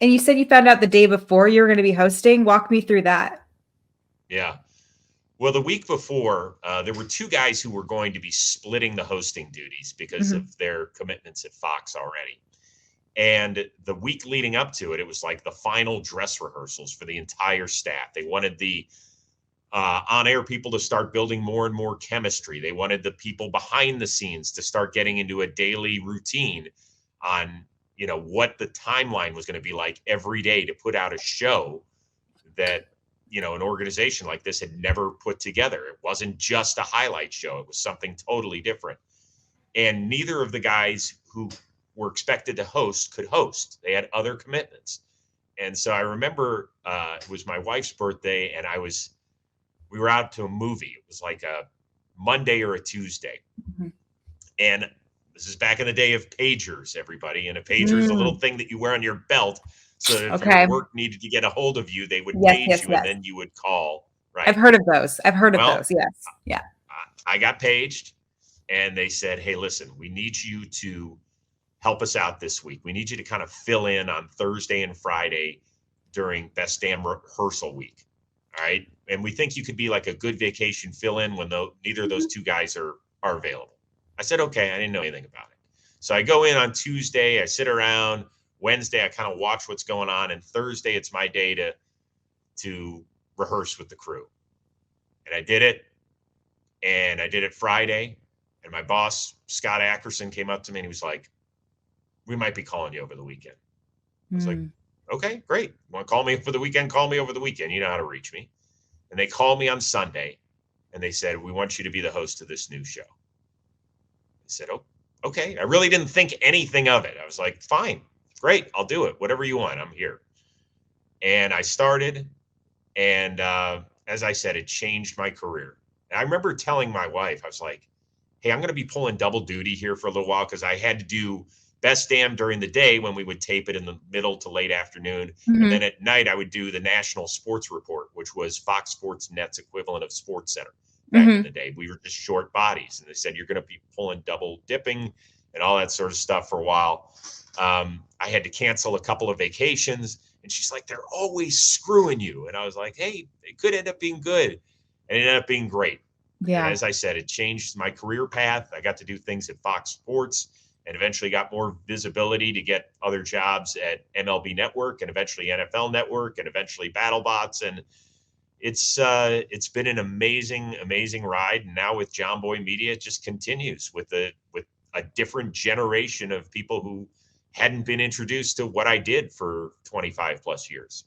And you said you found out the day before you were going to be hosting. Walk me through that. Yeah. Well, the week before, there were two guys who were going to be splitting the hosting duties because Mhm. of their commitments at Fox already. And the week leading up to it, it was like the final dress rehearsals for the entire staff. They wanted the on-air people to start building more and more chemistry. They wanted the people behind the scenes to start getting into a daily routine on, what the timeline was going to be like every day to put out a show that, an organization like this had never put together. It wasn't just a highlight show. It was something totally different. And neither of the guys who were expected to host could host. They had other commitments. And so I remember it was my wife's birthday, and we were out to a movie. It was like a Monday or a Tuesday. Mhm. And this is back in the day of pagers, everybody. And a pager is a little Mm. thing that you wear on your belt so that if your Okay. work needed to get a hold of you, they would Yes, page yes, you and yes. then you would call. I've Right. heard of those. I've heard of Well, those. Yes. Yeah. I got paged and they said, hey, listen, we need you to help us out this week. We need you to kind of fill in on Thursday and Friday during Best Damn rehearsal week. All right. And we think you could be like a good vacation fill in when neither of those Mhm. two guys are available. I said, okay. I didn't know anything about it. So I go in on Tuesday, I sit around. Wednesday, I kind of watch what's going on. And Thursday, it's my day to rehearse with the crew. And I did it. And I did it Friday. And my boss, Scott Ackerson, came up to me and he was like, we might be calling you over the weekend. I was like, Mm. okay, great. You want to call me for the weekend? Call me over the weekend. You know how to reach me. And they called me on Sunday and they said, we want you to be the host of this new show. I said, oh, okay. I really didn't think anything of it. I was like, fine, great. I'll do it. Whatever you want. I'm here. And I started. And as I said, it changed my career. And I remember telling my wife, I was like, hey, I'm going to be pulling double duty here for a little while because I had to do Best Damn during the day when we would tape it in the middle to late afternoon. And then Mhm. at night, I would do the National Sports Report, which was Fox Sports Net's equivalent of Sports Center back in Mhm. the day. We were just short bodies. And they said, you're going to be pulling double dipping and all that sort of stuff for a while. I had to cancel a couple of vacations. And she's like, they're always screwing you. And I was like, hey, it could end up being good. And it ended up being great. And Yeah. as I said, it changed my career path. I got to do things at Fox Sports and eventually got more visibility to get other jobs at MLB Network and eventually NFL Network and eventually BattleBots. And it's been an amazing ride. And now with John Boy Media, it just continues with a different generation of people who hadn't been introduced to what I did for 25 plus years.